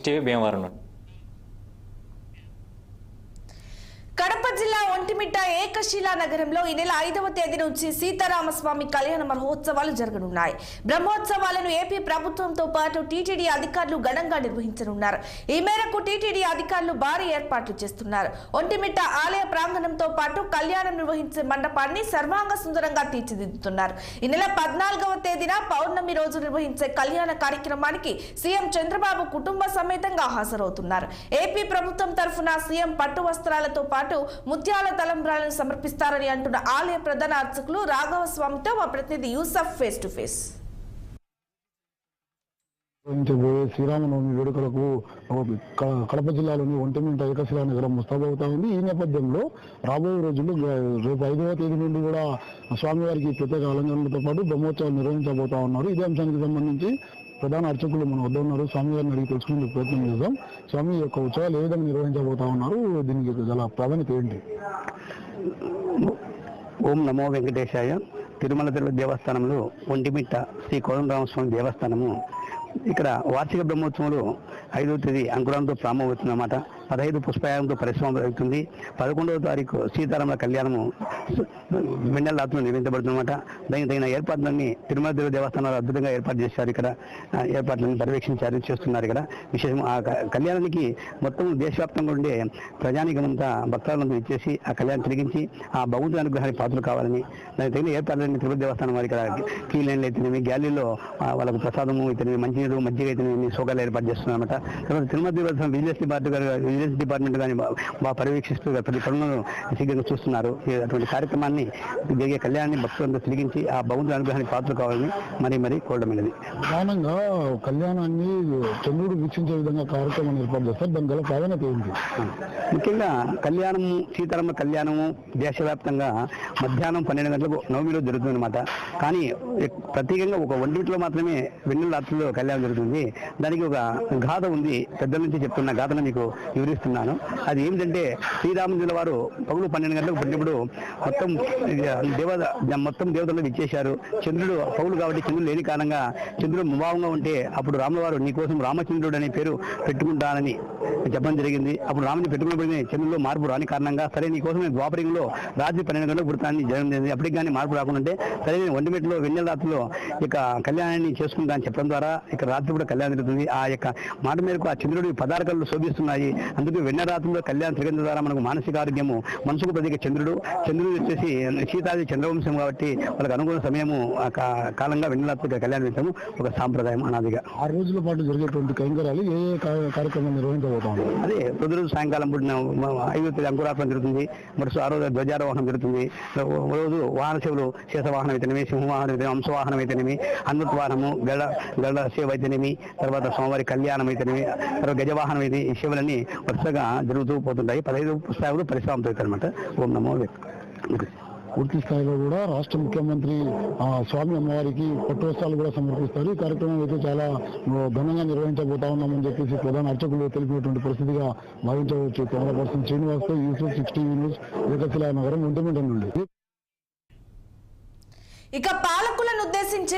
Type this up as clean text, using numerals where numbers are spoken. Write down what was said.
భీమవరం. కడప జిల్లా ఒంటిమిట్ట ఏకశిలా నగరంలో ఈ నెల 5వ తేదీ నుంచి సీతారామస్వామి కళ్యాణ మహోత్సవాలు జరగనున్నాయి. బ్రహ్మోత్సవాలను ఏపీ ప్రభుత్వంతో పాటు టీటీడీ అధికారులు ఘనంగా నిర్వహించనున్నారు. ఈ మేరకు టీటీడీ అధికారులు భారీ ఏర్పాట్లు చేస్తున్నారు. ఒంటిమిట్ట ఆలయ ప్రాంగణంతో పాటు కళ్యాణం నిర్వహించే మండపాన్ని సర్వాంగ సుందరంగా తీర్చిదిద్దుతున్నారు. ఈ నెల 14వ తేదీన పౌర్ణమి రోజు నిర్వహించే కళ్యాణ కార్యక్రమానికి సీఎం చంద్రబాబు కుటుంబ సమేతంగా హాజరవుతున్నారు. ఏపీ ప్రభుత్వం తరఫున సీఎం పట్టు వస్త్రాలతో పాటు ముత్యాల తలంబ్రాలను సమర్పిస్తారని అంటున్న ఆలయ ప్రధాన అర్చకులు రాఘవ స్వామితో మా ప్రతినిధి Yusuf face to face. Sriramanavami వేడుకలకు కడప జిల్లాలోని ఒంటిమిట్ట ఏకశిలా నగరం ముస్తాబవుతా ఉంది. ఈ నేపథ్యంలో రాబోయే రోజుల్లో రేపు 5వ తేదీ నుండి కూడా స్వామివారికి ప్రత్యేక అలంకరణలతో పాటు బ్రహ్మోత్సవాలు నిర్వహించబోతా ఉన్నారు. ఇదే అంశానికి సంబంధించి ప్రధాన అర్చకులు మన వద్ద ఉన్నారు. స్వామి గారిని అడిగి తెలుసుకునే ప్రయత్నం చేద్దాం. స్వామి యొక్క ఉత్సవాలు ఏ విధంగా నిర్వహించబోతా ఉన్నారు, దీనికి గల ప్రాధాన్యత ఏంటి? ఓం నమో వెంకటేశాయ. తిరుమల దేవస్థానంలో ఒంటిమిట్ట శ్రీ కోదండరామస్వామి దేవస్థానము ఇక్కడ వార్షిక బ్రహ్మోత్సవంలో 5వ తేదీ అంకురంతో ప్రారంభమవుతుందన్నమాట. 15 పుష్పయాగంతో పరిశ్రమ అవుతుంది. 11వ తారీఖు సీతారాముల కళ్యాణము వెన్నెల రాత్రులు నిర్వహించబడుతుందన్నమాట. దానికి తగిన ఏర్పాట్లన్నీ తిరుమల దేవస్థానాలు అద్భుతంగా ఏర్పాటు చేశారు. ఇక్కడ ఏర్పాట్లన్నీ పర్యవేక్షించారు, చేస్తున్నారు. ఇక్కడ విశేషం ఆ కళ్యాణానికి మొత్తం దేశవ్యాప్తంగా ఉండే ప్రజానికమంతా భక్తులంతా ఇచ్చేసి ఆ కళ్యాణం తిరిగించి ఆ భగవంతుడి అనుగ్రహానికి పాత్రలు కావాలని దానికి తగిన ఏర్పాట్లన్నీ తిరుమల దేవస్థానం వారి ఇక్కడ క్యూ లైన్లు అయితేనేమి, గ్యాలీలో వాళ్ళకు ప్రసాదము అయితేనేమి, మంచినీరు మజ్జిగ అయితేనేమి సౌకర్యాలు ఏర్పాటు చేస్తున్నారన్నమాట. తర్వాత తిరుమల దేవస్థానం విజిలెన్స్ డిపార్ట్మెంట్ కానీ బాగా పర్యవేక్షిస్తూ ప్రతి పనులను శీఘ్రంగా చూస్తున్నారు. అటువంటి కార్యక్రమాన్ని జరిగే కళ్యాణాన్ని భక్తులంతా తిరిగించి ఆ భగవంతుడి అనుగ్రహానికి పాత్రలు కావాలని మరీ కోరడమైనది. ప్రధానంగా కళ్యాణాన్ని చంద్రుడు వీక్షించే విధంగా కార్యక్రమం ఏర్పాటు చేస్తారు. దాని గల ప్రాధాన్యత ఏంటి? ముఖ్యంగా కళ్యాణము సీతారామ కళ్యాణము దేశవ్యాప్తంగా మధ్యాహ్నం 12 గంటలకు నవమి రోజు జరుగుతుందన్నమాట. కానీ ప్రత్యేకంగా ఒక ఒంటిమిట్లో మాత్రమే వెన్నెల రాత్రుల్లో కళ్యాణం జరుగుతుంది. దానికి ఒక గాథ ఉంది. పెద్దల నుంచి చెప్తున్న గాథను మీకు వివరిస్తున్నాను. అది ఏమిటంటే శ్రీరామచంద్రుల వారు పగులు 12 గంటలకు పుట్టినప్పుడు మొత్తం దేవతలు ఇచ్చేశారు. చంద్రుడు పౌలు కాబట్టి చంద్రుడు లేని కారణంగా చంద్రుడు ముభావంగా ఉంటే అప్పుడు రాముల వారు నీకోసం రామచంద్రుడు అనే పేరు పెట్టుకుంటానని చెప్పడం జరిగింది. అప్పుడు రాముని పెట్టుకున్నప్పుడు చంద్రుడిలో మార్పు రాని కారణంగా సరే నీకోసం నేను ద్వాపరంలో రాత్రి 12 గంటలకు పుడతానని జరగడం జరిగింది. అప్పటికి కానీ మార్పు రాకుండా సరే నేను ఒంటిమిట్టలో వెన్నెల రాత్రిలో ఇక కళ్యాణాన్ని చేసుకుంటానని చెప్పడం ద్వారా ఇక్కడ రాత్రి కూడా కళ్యాణం జరుగుతుంది. ఆ యొక్క మాట మేరకు ఆ చంద్రుడి పదార్థాలు శోభిస్తున్నాయి. అందుకే వెన్నెల రాత్రిలో కళ్యాణం తిరగడం ద్వారా మనకు మానసిక ఆరోగ్యము, మనసుకు ప్రతీక చంద్రుడు వచ్చేసి సీతాది చంద్రవంశం కాబట్టి వాళ్ళకి అనుగుణ సమయము కాలంగా వెన్నెల రాత్రి కళ్యాణం చేస్తాము. ఒక సాంప్రదాయం అనాదిగా 6 రోజుల పాటు జరిగేటువంటి కైంకర్యాలు ఏ కార్యక్రమం నిర్వహించబోతాం? అదే ప్రతిరోజు సాయంకాలం పుట్టిన 5వ తేదీ అంకురార్పణ జరుగుతుంది. మరుస 6వ ధ్వజారోహణం జరుగుతుంది. రోజు వాహన సేవలు శేషవాహనం అయితేనేమి, సింహవాహనం అయితేనేమి, హంసవాహనం అయితేనేమి, హనుమత్వాహనము, గడ సేవ అయితేనేమి, తర్వాత స్వామివారి కళ్యాణం అయితేనేమి, తర్వాత గజవాహనం అయితే ఈ సేవలన్నీ వరుసగా జరుగుతూ పోతుంటాయి. 15 పుస్తకాలు పరిశ్రమతో అవుతారనమాట. ఓం నమో పూర్తి స్థాయిలో కూడా రాష్ట్ర ముఖ్యమంత్రి స్వామి అమ్మవారికి పట్టు వస్త్రాలు కూడా సమర్పిస్తారు. ఈ కార్యక్రమం అయితే చాలా ఘనంగా నిర్వహించబోతా ఉన్నామని చెప్పేసి ప్రధాన అర్చకులు తెలిపినటువంటి పరిస్థితిగా భావించవచ్చు. కెమెరా పర్సన్ శ్రీనివాస్తో యూసఫ్ 60 న్యూస్ ఏకశిలా నగరం ఒంటిమిట్ట నుండి. ఇక పాలకులను ఉద్దేశించి